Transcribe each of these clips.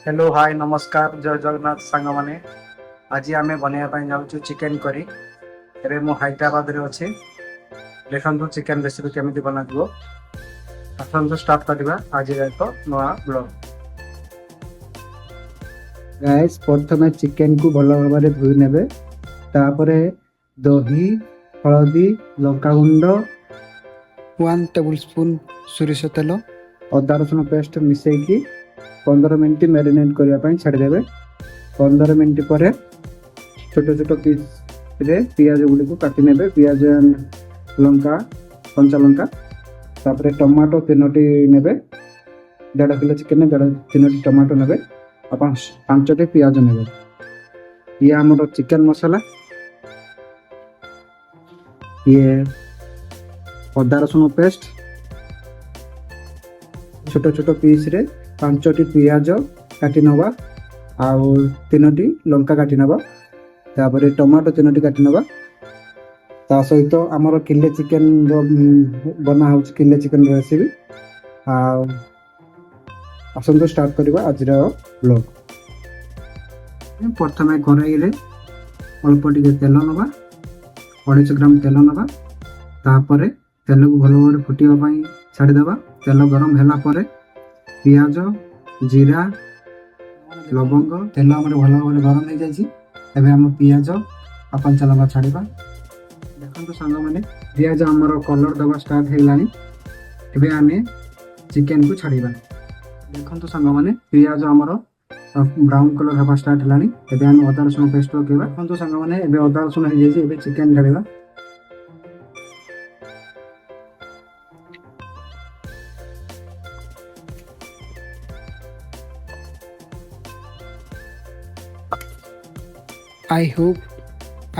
Hello hi नमस्कार जय जगन्नाथ सांग माने आज आम बनवाई जाऊँ चिकेन करी एबे मु हैदराबाद रे अच्छे देखो चिकेन रेसिपी केमी बना आसतु स्टार्ट करवा आज एक नुआ ब्लॉग। गाइस प्रथमे चिकेन को भल भाव धोई नेबे तापरे दही हलदी लंका गुंड 1 टेबल स्पून सोरिष तेल अदा रसुण पेस्ट मिसेकी 15 मिनट मैरिनेट करने छाड़देवे। 15 मिनट पर छोट छोट पीस रे पियाज गुड़ी को काटी नेबे। पियाज लंका कंचा लंका तापरे टमाटो 3टी नेबे। 1.5 किलो चिकेन 3टी टमाटो नेबे। अपन 5टी पियाज नेबे। ये हमरो चिकेन मसाला ये अदा रसुण पेस्ट छोट छोट पीस रे 5टी पियाज काटी नवा आउ 3टी लंका काटी नवा तापर टमाटो 3टी काटी नवा ता सहित आमर किले चिकेन बना हो किले चिकेन रेसिपी आसतु स्टार्ट करवा आज ब्लॉग। प्रथम कड़ाई अल्प टे तेल नवा 250 ग्राम तेल नवा तापर तेल को भल भाव फुटापी छाड़देवा। तेल गरम है पियाज जीरा लवंग तेल भल भाव गरम हो जाए आम पियाज आ कंचा लंका छाड़ा। देखो सांग मैंने पियाज आमर कलर दबा स्टार्ट है आम चिकेन को छाड़ा। देखो सांग मैंने पियाज आमर ब्राउन कलर हवा स्टार्ट है आम अदा रसुण पेस्ट पकेबा। देखो सांग मैंने अदा रसुण हो जाए chicken ढाड़ा। I hope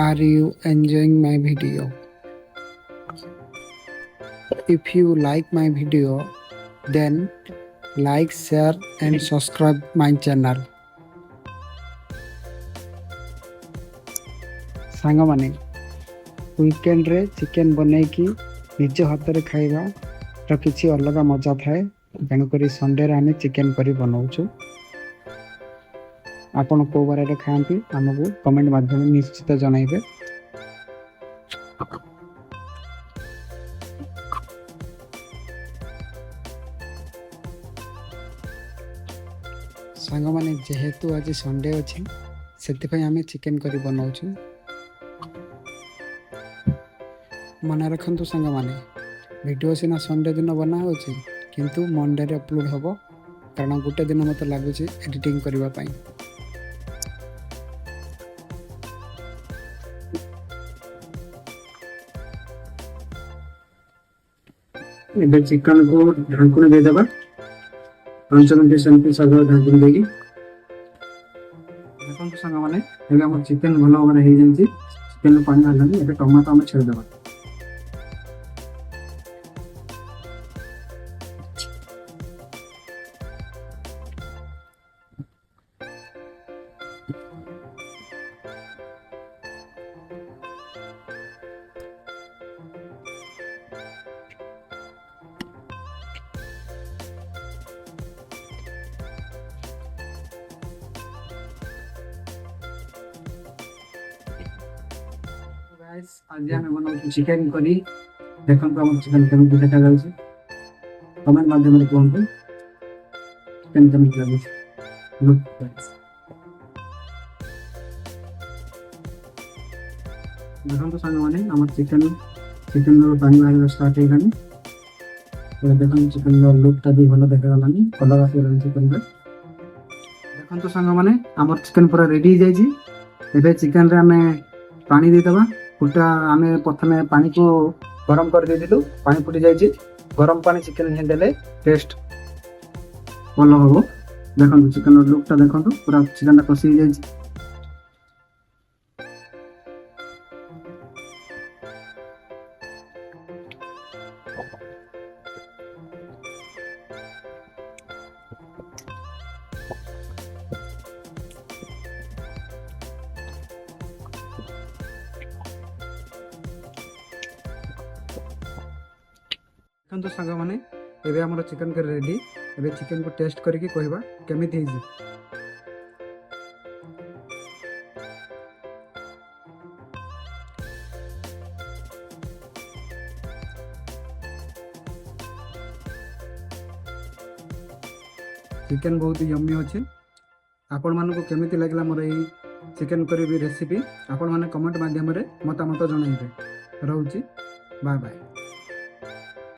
are you enjoying my video. If you like my video then like share and subscribe my channel. सांग माने वीकेंड रे चिकेन बनै कि निज हाथ रे खाइबा र किछि अलग मजा थाए तेणुक संडे रे आम चिकेन करी बनाऊँ। आपण को बारे खाती आमको कमेंट माध्यम निश्चित जनइबे। सांग माने जेहेतु आज संडे अच्छी से आम चिकेन करी बनाऊँ। मन रखु सांग माने वीडियो सीना संडे दिन बना हो किंतु मंडे रे अपलोड हम कारण गोटे दिन मत लगुच एडिटिंग करने। चिकन को ढांकुन देदेबा 5 मिनट सेमती सब ढांकुन देगी। देखो सांग माने हम चिकेन भल भाव हो जाए चिकेन पानी बाहर टमाटो आम छेड़देवा। आज आम बनाऊ चिकेन करी। देखो आम चिकेन केमी देखा जाऊँगी कमेंट माध्यम कहतु चिकेन केमी लगे। देखो सांग मैंने आम चिकेन पानी बाहर स्टार्ट हो देखो चिकेन लुकटा भी भल देखागलानी कलर आसगलानी चिकेन। देखो सांग मैंने आम चिकेन पूरा रेडी हो जाए। चिकेन रे आम पानी देदेबा फुटा आम प्रथम पानी को गरम कर देलु पानी फुटी जाइए गरम पानी चिकेन देले टेस्ट भल हम। देखो चिकेन लुकटा देखो पूरा चिकेन कषि जाइए। देखो सांग मैंने एबे हमर चिकेन करी रेडी। ଏବେ ଚିକେନକୁ ଟେଷ୍ଟ କରିକି କହିବା କେମିତି ହେଇଛି। ଚିକେନ୍ ବହୁତ ୟମ୍ମି ଅଛି। ଆପଣମାନଙ୍କୁ କେମିତି ଲାଗିଲା ମୋର ଏଇ ଚିକେନ୍ କରି ରେସିପି ଆପଣମାନେ କମେଣ୍ଟ ମାଧ୍ୟମରେ ମତାମତ ଜଣାଇବେ। ରହୁଛି, ବାଏ ବାଏ।